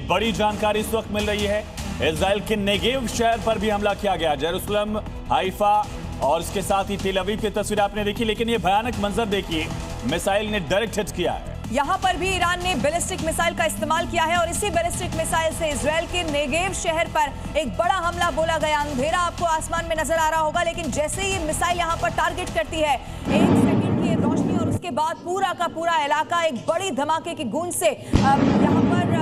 बड़ी जानकारी इस वक्त मिल रही है। इजराइल के नेगेव शहर पर भी हमला किया गया। जेरूसलम, हाइफा और इसके साथ ही तेल अवीव की तस्वीर आपने देखी, लेकिन ये भयानक मंजर देखिए, मिसाइल ने डायरेक्ट हिट किया है। यहाँ पर भी ईरान ने बैलिस्टिक मिसाइल का इस्तेमाल किया है और इसी बैलिस्टिक मिसाइल से इजराइल के नेगेव शहर पर एक बड़ा हमला बोला गया। अंधेरा आपको आसमान में नजर आ रहा होगा, लेकिन जैसे ही मिसाइल यहाँ पर टारगेट करती है, 1 सेकंड की रोशनी और उसके बाद पूरा का पूरा इलाका एक बड़ी धमाके की गूंज से यहाँ पर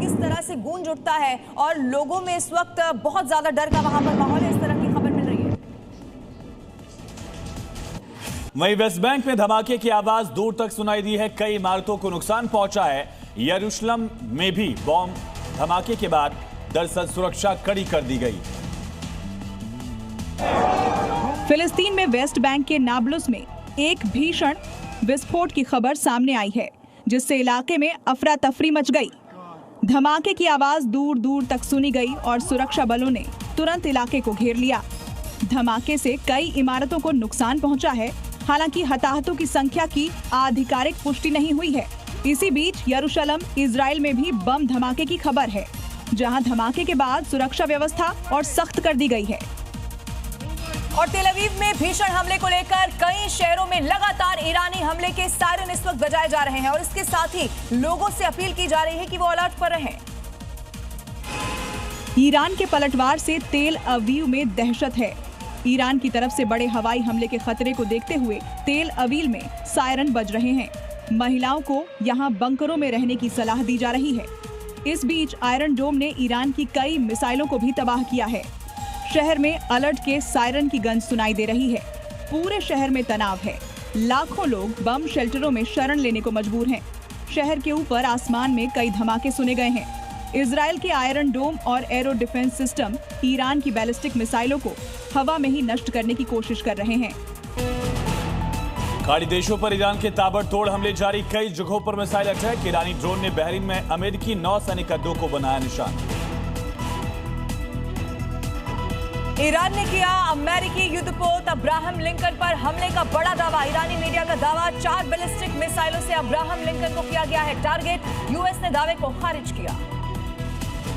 किस तरह से गूंज उठता है और लोगों में इस वक्त बहुत ज्यादा डर का वहां पर माहौल है। इस तरह की खबर मिल रही है। वहीं वेस्ट बैंक में धमाके की आवाज दूर तक सुनाई दी है। कई इमारतों को नुकसान पहुंचा है। यरूशलेम में भी बॉम्ब धमाके के बाद दरअसल सुरक्षा कड़ी कर दी गई। फिलिस्तीन में वेस्ट बैंक के नाब्लुस में एक भीषण विस्फोट की खबर सामने आई है, जिससे इलाके में अफरा तफरी मच गई। धमाके की आवाज दूर दूर तक सुनी गई और सुरक्षा बलों ने तुरंत इलाके को घेर लिया। धमाके से कई इमारतों को नुकसान पहुंचा है। हालांकि हताहतों की संख्या की आधिकारिक पुष्टि नहीं हुई है। इसी बीच यरूशलेम, इजराइल में भी बम धमाके की खबर है, जहां धमाके के बाद सुरक्षा व्यवस्था और सख्त कर दी गई है। और तेल अवीव में भीषण हमले को लेकर कई शहरों में लगातार ईरानी हमले के सायरन इस वक्त बजाए जा रहे हैं और इसके साथ ही लोगों से अपील की जा रही है कि वो अलर्ट पर रहें। ईरान के पलटवार से तेल अवीव में दहशत है। ईरान की तरफ से बड़े हवाई हमले के खतरे को देखते हुए तेल अवीव में सायरन बज रहे हैं। महिलाओं को यहां बंकरों में रहने की सलाह दी जा रही है। इस बीच आयरन डोम ने ईरान की कई मिसाइलों को भी तबाह किया है। शहर में अलर्ट के सायरन की गंज सुनाई दे रही है। पूरे शहर में तनाव है। लाखों लोग बम शेल्टरों में शरण लेने को मजबूर हैं। शहर के ऊपर आसमान में कई धमाके सुने गए हैं। इजराइल के आयरन डोम और एरो डिफेंस सिस्टम ईरान की बैलिस्टिक मिसाइलों को हवा में ही नष्ट करने की कोशिश कर रहे हैं। खाड़ी देशों पर ईरान के ताबड़तोड़ हमले जारी। कई जगहों पर मिसाइल अटैक। ईरानी ड्रोन ने बहरीन में अमेरिकी नौसैनिक अड्डों को बनाया निशाना। ईरान ने किया अमेरिकी युद्धपोत अब्राहम लिंकन पर हमले का बड़ा दावा। ईरानी मीडिया का दावा, 4 बैलिस्टिक मिसाइलों से अब्राहम लिंकन को किया गया है टारगेट। यूएस ने दावे को खारिज किया।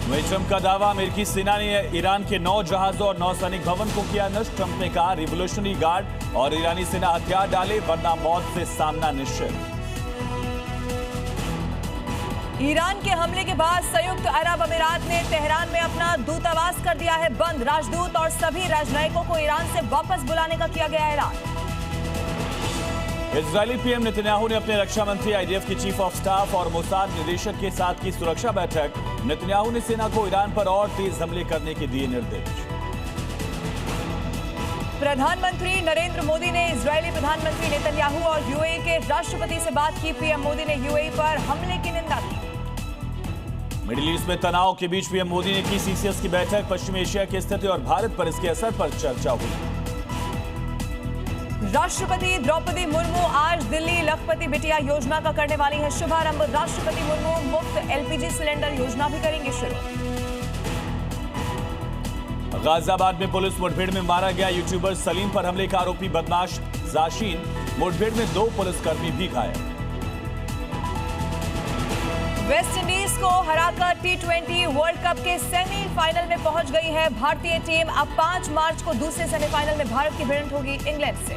वहीं ट्रंप का दावा, अमेरिकी सेना ने ईरान के 9 जहाजों और नौसैनिक भवन को किया नष्ट। ट्रंप ने कहा, रिवोल्यूशनरी गार्ड और ईरानी सेना हथियार डाले, वरना मौत से सामना निश्चित। ईरान के हमले के बाद संयुक्त अरब अमीरात ने तेहरान में अपना दूतावास कर दिया है बंद। राजदूत और सभी राजनयिकों को ईरान से वापस बुलाने का किया गया ऐलान। इजरायली पीएम नेतन्याहू ने अपने रक्षा मंत्री, आईडीएफ के चीफ ऑफ स्टाफ और मोसाद निदेशक के साथ की सुरक्षा बैठक। नेतन्याहू ने सेना को ईरान पर और तेज हमले करने के दिए निर्देश। प्रधानमंत्री नरेंद्र मोदी ने इजरायली प्रधानमंत्री नेतन्याहू और यूएई के राष्ट्रपति से बात की। पीएम मोदी ने यूएई पर हमले की निंदा की। मिडिल ईस्ट में तनाव के बीच पीएम मोदी ने की सीसीएस की बैठक। पश्चिमी एशिया की स्थिति और भारत पर इसके असर पर चर्चा हुई। राष्ट्रपति द्रौपदी मुर्मू आज दिल्ली लखपति बिटिया योजना का करने वाली है शुभारंभ। राष्ट्रपति मुर्मू मुफ्त एलपीजी सिलेंडर योजना भी करेंगे शुरू। गाजियाबाद में पुलिस मुठभेड़ में मारा गया यूट्यूबर सलीम पर हमले का आरोपी बदमाश जाशीन। मुठभेड़ में 2 पुलिसकर्मी भी घायल। वेस्ट इंडीज को हराकर टी20 वर्ल्ड कप के सेमीफाइनल में पहुंच गई है भारतीय टीम। अब 5 मार्च को दूसरे सेमीफाइनल में भारत की भिड़ंत होगी इंग्लैंड से।